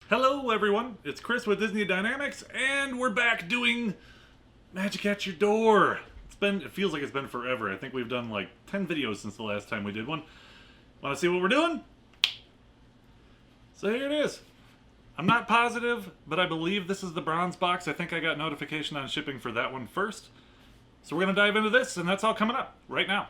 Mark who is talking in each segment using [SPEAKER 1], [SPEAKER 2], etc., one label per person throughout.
[SPEAKER 1] Hello everyone, it's Chris with Disney Dynamicks, and we're back doing Magic at Your Door. It feels like it's been forever. I think we've done like 10 videos since the last time we did one. Want to see what we're doing? So here it is. I'm not positive, but I believe this is the bronze box. I think I got notification on shipping for that one first. So we're going to dive into this, and that's all coming up right now.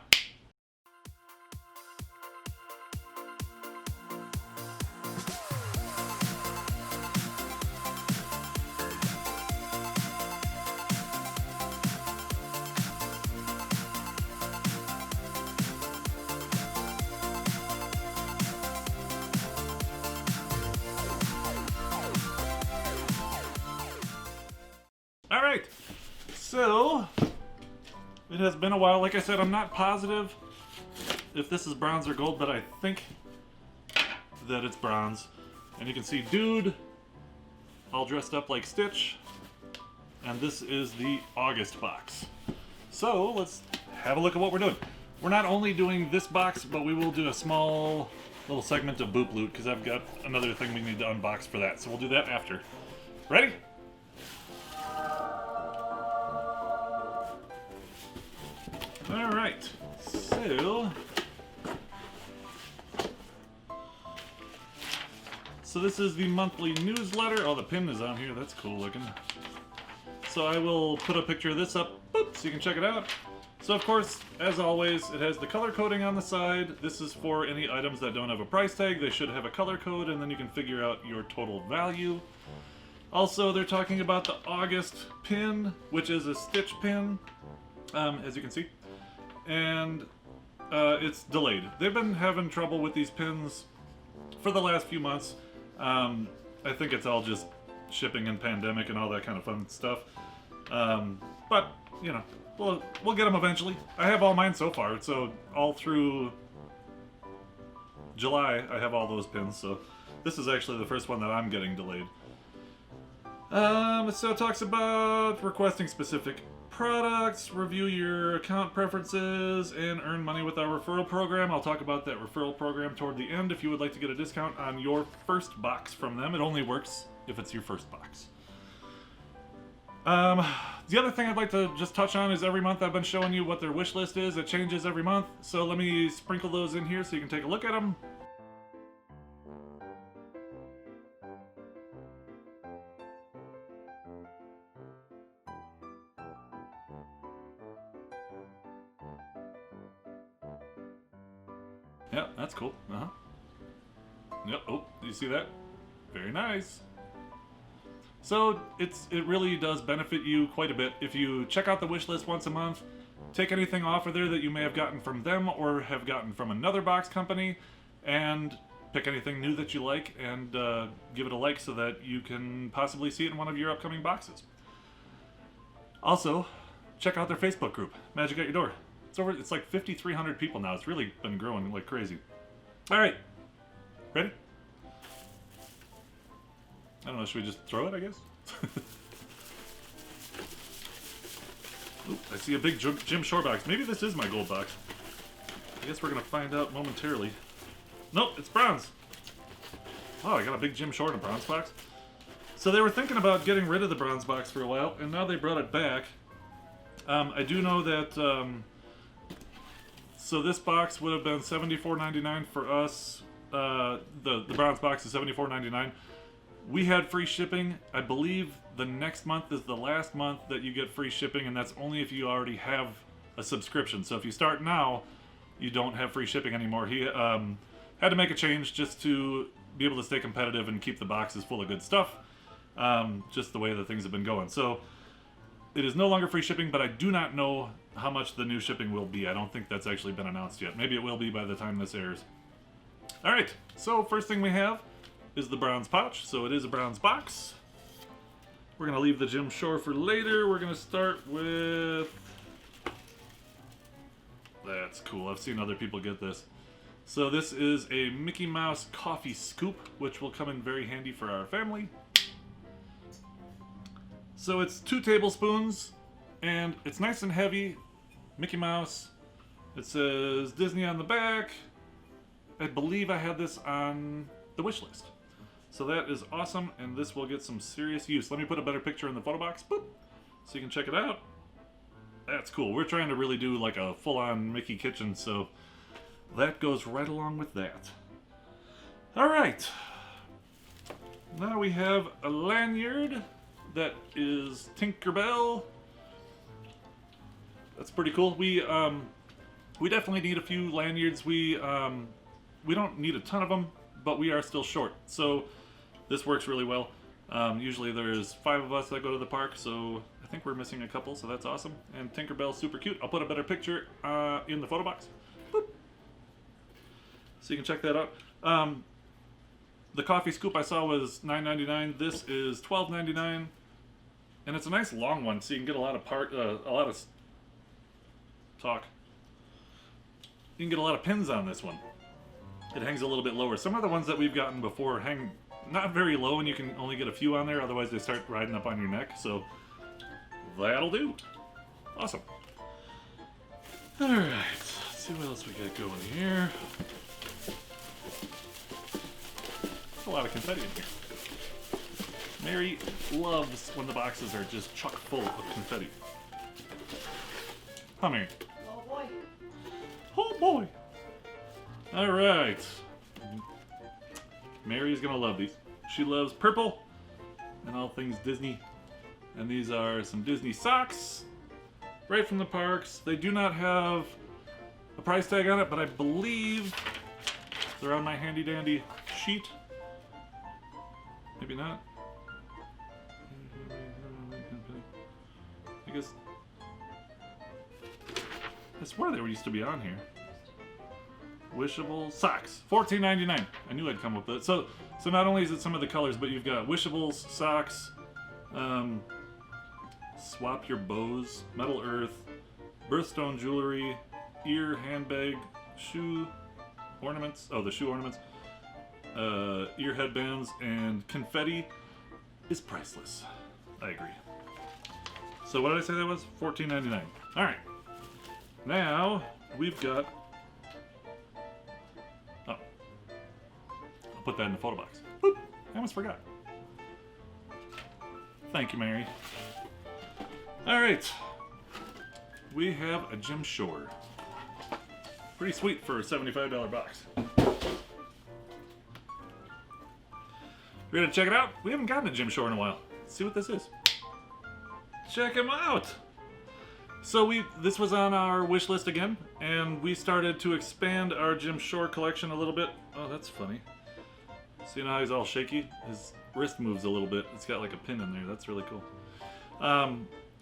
[SPEAKER 1] Alright, so it has been a while. Like I said, I'm not positive if this is bronze or gold, but I think that it's bronze. And you can see Dude all dressed up like Stitch. And this is the August box. So let's have a look at what we're doing. We're not only doing this box, but we will do a small little segment of Boop Loot because I've got another thing we need to unbox for that. So we'll do that after. Ready? Alright, so this is the monthly newsletter. Oh, the pin is on here. That's cool looking. So I will put a picture of this up, boop, so you can check it out. So of course, as always, it has the color coding on the side. This is for any items that don't have a price tag. They should have a color code, and then you can figure out your total value. Also, they're talking about the August pin, which is a Stitch pin, as you can see. And it's delayed. They've been having trouble with these pins for the last few months. I think it's all just shipping and pandemic and all that kind of fun stuff. But, you know, we'll get them eventually. I have all mine so far, so all through July I have all those pins, so this is actually the first one that I'm getting delayed. So it talks about requesting specific products, review your account preferences, and earn money with our referral program. I'll talk about that referral program toward the end if you would like to get a discount on your first box from them. It only works if it's your first box. The other thing I'd like to just touch on is every month I've been showing you what their wish list is. It changes every month, so let me sprinkle those in here so you can take a look at them. Yep, that's cool. Yep, oh, do you see that? Very nice. So, it really does benefit you quite a bit. If you check out the wish list once a month, take anything off of there that you may have gotten from them or have gotten from another box company, and pick anything new that you like and give it a like so that you can possibly see it in one of your upcoming boxes. Also, check out their Facebook group, Magic at Your Door. It's like 5,300 people now. It's really been growing like crazy. Alright. Ready? I don't know, should we just throw it, I guess? Oop, I see a big Jim Shore box. Maybe this is my gold box. I guess we're going to find out momentarily. Nope, it's bronze. Oh, I got a big Jim Shore in a bronze box. So they were thinking about getting rid of the bronze box for a while, and now they brought it back. I do know that... So this box would have been $74.99 for us. The bronze box is $74.99. We had free shipping. I believe the next month is the last month that you get free shipping, and that's only if you already have a subscription. So if you start now, you don't have free shipping anymore. He had to make a change just to be able to stay competitive and keep the boxes full of good stuff. Just the way that things have been going. So it is no longer free shipping, but I do not know how much the new shipping will be. I don't think that's actually been announced yet. Maybe it will be by the time this airs. Alright, so first thing we have is the bronze pouch. So it is a bronze box. We're going to leave the Jim Shore for later. We're going to start with... That's cool. I've seen other people get this. So this is a Mickey Mouse coffee scoop, which will come in very handy for our family. So it's 2 tablespoons, and it's nice and heavy. Mickey Mouse. It says Disney on the back. I believe I had this on the wish list. So that is awesome, and this will get some serious use. Let me put a better picture in the photo box, boop, so you can check it out. That's cool. We're trying to really do like a full-on Mickey kitchen, so that goes right along with that. All right. Now we have a lanyard that is Tinkerbell. That's pretty cool. We definitely need a few lanyards. We don't need a ton of them, but we are still short. So this works really well. Usually there's 5 of us that go to the park, so I think we're missing a couple, so that's awesome. And Tinkerbell's super cute. I'll put a better picture in the photo box. Boop. So you can check that out. The coffee scoop I saw was $9.99. This is $12.99, and it's a nice long one, so you can get a lot of talk. You can get a lot of pins on this one. It hangs a little bit lower. Some of the ones that we've gotten before hang not very low, and you can only get a few on there. Otherwise, they start riding up on your neck. So that'll do. Awesome. All right. Let's see what else we got going here. A lot of confetti in here. Mary loves when the boxes are just chock full of confetti. Huh, Mary?
[SPEAKER 2] Oh boy.
[SPEAKER 1] Oh boy. All right. Mary's gonna love these. She loves purple and all things Disney. And these are some Disney socks, right from the parks. They do not have a price tag on it, but I believe they're on my handy dandy sheet. Maybe not. I guess. I swear they used to be on here. Wishable socks, $14.99. I knew I'd come up with it. So not only is it some of the colors, but you've got wishables, socks, swap your bows, metal earth, birthstone jewelry, ear handbag, shoe ornaments. Oh, the shoe ornaments. Ear headbands, and confetti is priceless. I agree. So what did I say that was? $14.99. All right. Now we've got. Oh, I'll put that in the photo box. Boop. I almost forgot. Thank you, Mary. All right. We have a Jim Shore. Pretty sweet for a $75 box. Ready to check it out? We haven't gotten a Jim Shore in a while. Let's see what this is. Check him out! So this was on our wish list again, and we started to expand our Jim Shore collection a little bit. Oh, that's funny. So you know how he's all shaky? His wrist moves a little bit. It's got like a pin in there. That's really cool.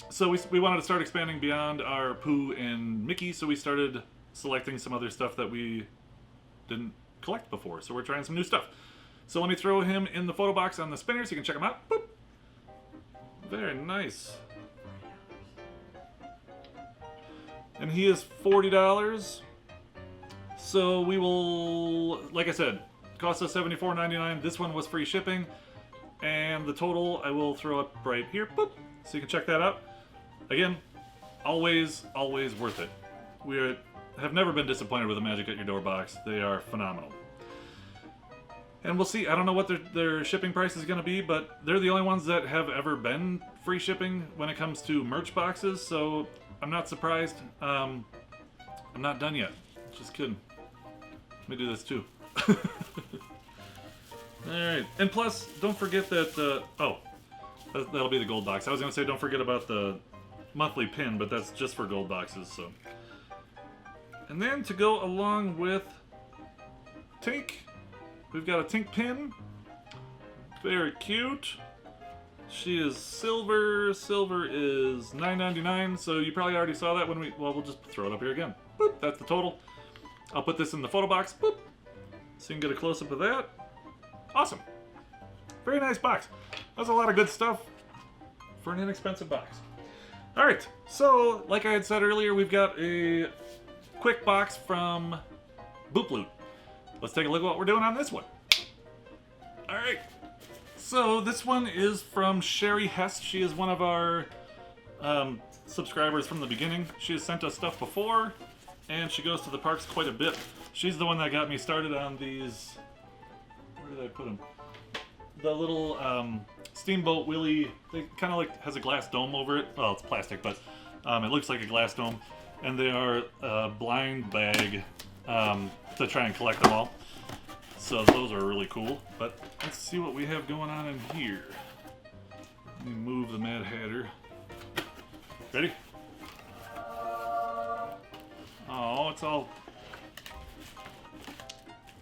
[SPEAKER 1] So we wanted to start expanding beyond our Pooh and Mickey, so we started selecting some other stuff that we didn't collect before. So we're trying some new stuff. So let me throw him in the photo box on the spinner so you can check him out. Boop. Very nice. And he is $40. So we will, like I said, cost us $74.99. This one was free shipping. And the total I will throw up right here. Boop. So you can check that out. Again, always worth it. We have never been disappointed with the Magic at Your Door box. They are phenomenal. And we'll see. I don't know what their shipping price is going to be, but they're the only ones that have ever been free shipping when it comes to merch boxes, so I'm not surprised. I'm not done yet. Just kidding. Let me do this too. Alright. And plus, don't forget that... that'll be the gold box. I was going to say don't forget about the monthly pin, but that's just for gold boxes, so... And then to go along with Tink... We've got a Tink pin. Very cute. She is silver. Silver is $9.99, so you probably already saw that when we'll just throw it up here again. Boop, that's the total. I'll put this in the photo box. Boop. So you can get a close-up of that. Awesome. Very nice box. That's a lot of good stuff for an inexpensive box. Alright, so like I had said earlier, we've got a quick box from Boop Loot. Let's take a look at what we're doing on this one. Alright, so this one is from Sherry Hess. She is one of our subscribers from the beginning. She has sent us stuff before, and she goes to the parks quite a bit. She's the one that got me started on these... Where did I put them? the little Steamboat Willie. It kind of like has a glass dome over it. Well, it's plastic, but it looks like a glass dome. And they are a blind bag to try and collect them all. So those are really cool. But let's see what we have going on in here. Let me move the Mad Hatter. Ready? Oh, it's all...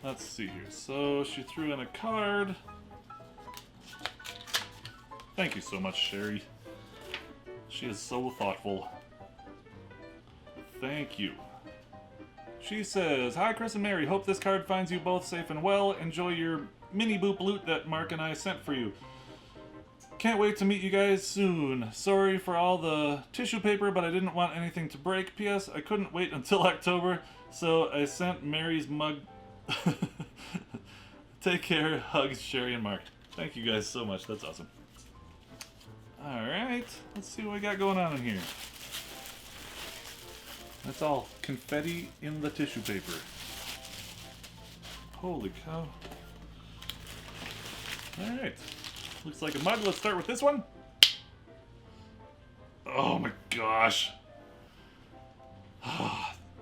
[SPEAKER 1] Let's see here. So she threw in a card. Thank you so much, Sherry. She is so thoughtful. Thank you. She says, "Hi Chris and Mary, hope this card finds you both safe and well. Enjoy your mini boop loot that Mark and I sent for you. Can't wait to meet you guys soon. Sorry for all the tissue paper, but I didn't want anything to break. P.S. I couldn't wait until October, so I sent Mary's mug." Take care. Hugs, Sherry and Mark. Thank you guys so much. That's awesome. Alright, let's see what we got going on in here. That's all confetti in the tissue paper. Holy cow. Alright. Looks like a mug. Let's start with this one. Oh my gosh.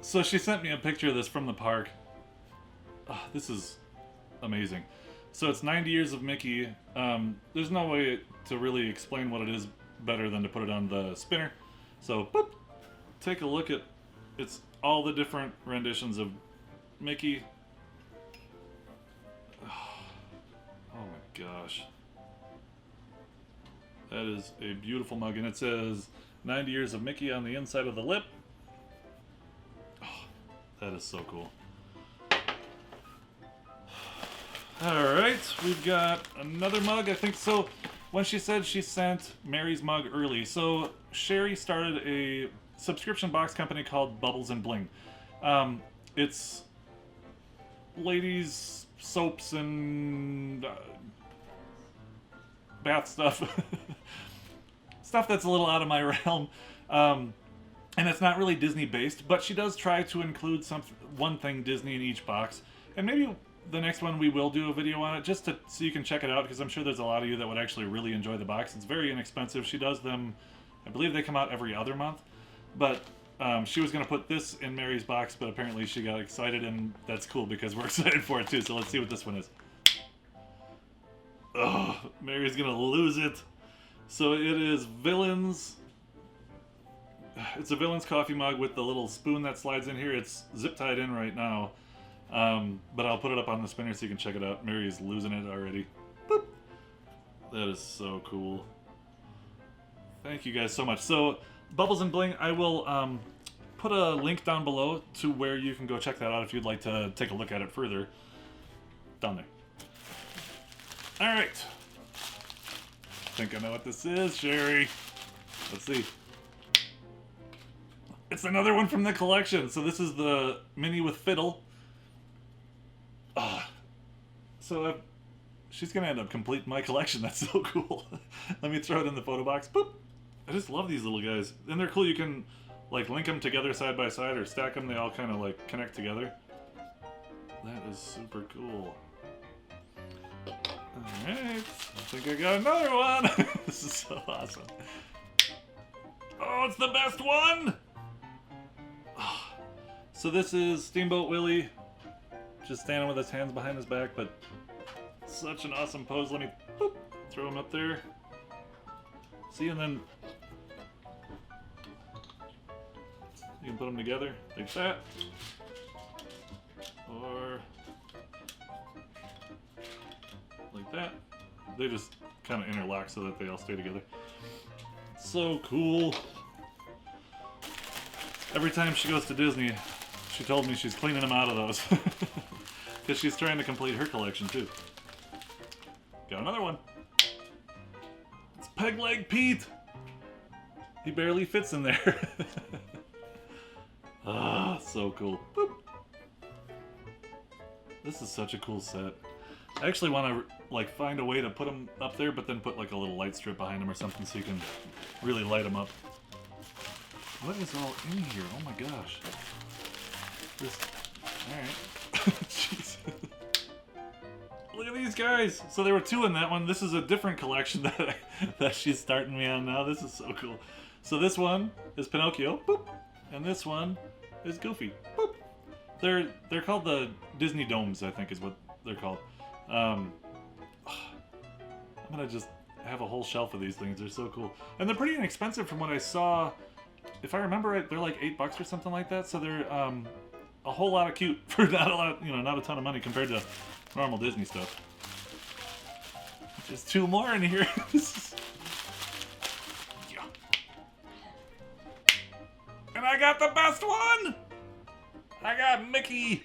[SPEAKER 1] So she sent me a picture of this from the park. This is amazing. So it's 90 years of Mickey. There's no way to really explain what it is better than to put it on the spinner. So, boop. Take a look at it's all the different renditions of Mickey. Oh my gosh. That is a beautiful mug, and it says 90 years of Mickey on the inside of the lip. Oh, that is so cool. Alright, we've got another mug, I think. So, when she said she sent Mary's mug early, so Sherry started a subscription box company called Bubbles and Bling. It's ladies' soaps and bath stuff. Stuff that's a little out of my realm. And it's not really Disney based, but she does try to include one thing Disney in each box. And maybe the next one we will do a video on it, just so you can check it out, because I'm sure there's a lot of you that would actually really enjoy the box. It's very inexpensive. She does them, I believe they come out every other month. But she was going to put this in Mary's box, but apparently she got excited, and that's cool because we're excited for it too. So let's see what this one is. Oh, Mary's going to lose it. So it is Villains. It's a Villains coffee mug with the little spoon that slides in here. It's zip tied in right now. But I'll put it up on the spinner so you can check it out. Mary's losing it already. Boop. That is so cool. Thank you guys so much. So, Bubbles and Bling, I will put a link down below to where you can go check that out if you'd like to take a look at it further. Down there. Alright. I think I know what this is, Sherry. Let's see. It's another one from the collection. So this is the mini with fiddle. So she's going to end up completing my collection. That's so cool. Let me throw it in the photo box. Boop. I just love these little guys. And they're cool. You can like link them together side by side or stack them. They all kind of like connect together. That is super cool. Alright. I think I got another one. This is so awesome. Oh, it's the best one! So this is Steamboat Willie. Just standing with his hands behind his back, but such an awesome pose. Let me boop, throw him up there. See, and then you can put them together like that. Or like that. They just kind of interlock so that they all stay together. So cool. Every time she goes to Disney, she told me she's cleaning them out of those. Because she's trying to complete her collection too. Got another one. It's Peg Leg Pete. He barely fits in there. Ah, so cool. Boop. This is such a cool set. I actually want to like find a way to put them up there, but then put like a little light strip behind them or something so you can really light them up. What is all in here? Oh my gosh. This. Alright. Jeez. Look at these guys. So there were 2 in that one. This is a different collection that she's starting me on now. This is so cool. So this one is Pinocchio, boop, and this one is Goofy, boop. They're called the Disney Domes, I think is what they're called. I'm gonna just have a whole shelf of these things. They're so cool, and they're pretty inexpensive from what I saw. If I remember right, they're like $8 or something like that. So they're a whole lot of cute for not a lot, not a ton of money compared to normal Disney stuff. There's 2 more in here. Yeah. And I got the best one. I got Mickey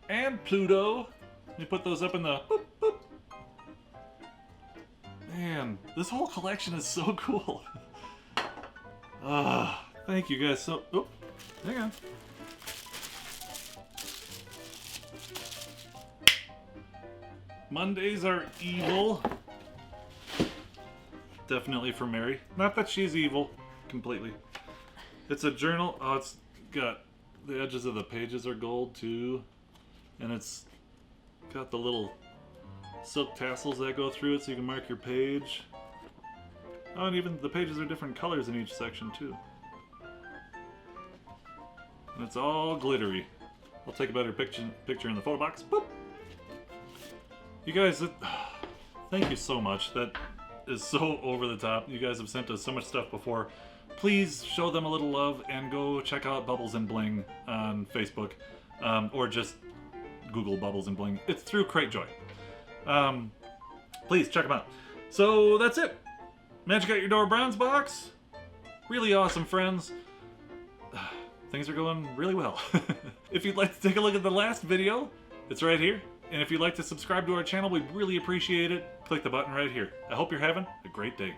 [SPEAKER 1] and Pluto. Let me put those up in the boop, boop. Man, this whole collection is so cool. Thank you guys so... Oh, hang on. Mondays are evil. Definitely for Mary. Not that she's evil, completely. It's a journal. Oh, it's got... The edges of the pages are gold, too. And it's got the little silk tassels that go through it so you can mark your page. Oh, and even the pages are different colors in each section, too. And it's all glittery. I'll take a better picture in the photo box. Boop! You guys, thank you so much. That is so over the top. You guys have sent us so much stuff before. Please show them a little love and go check out Bubbles and Bling on Facebook. Or just Google Bubbles and Bling. It's through Cratejoy. Please check them out. So that's it. Magic at Your Door Bronze box. Really awesome, friends. Things are going really well. If you'd like to take a look at the last video, it's right here. And if you'd like to subscribe to our channel, we'd really appreciate it. Click the button right here. I hope you're having a great day.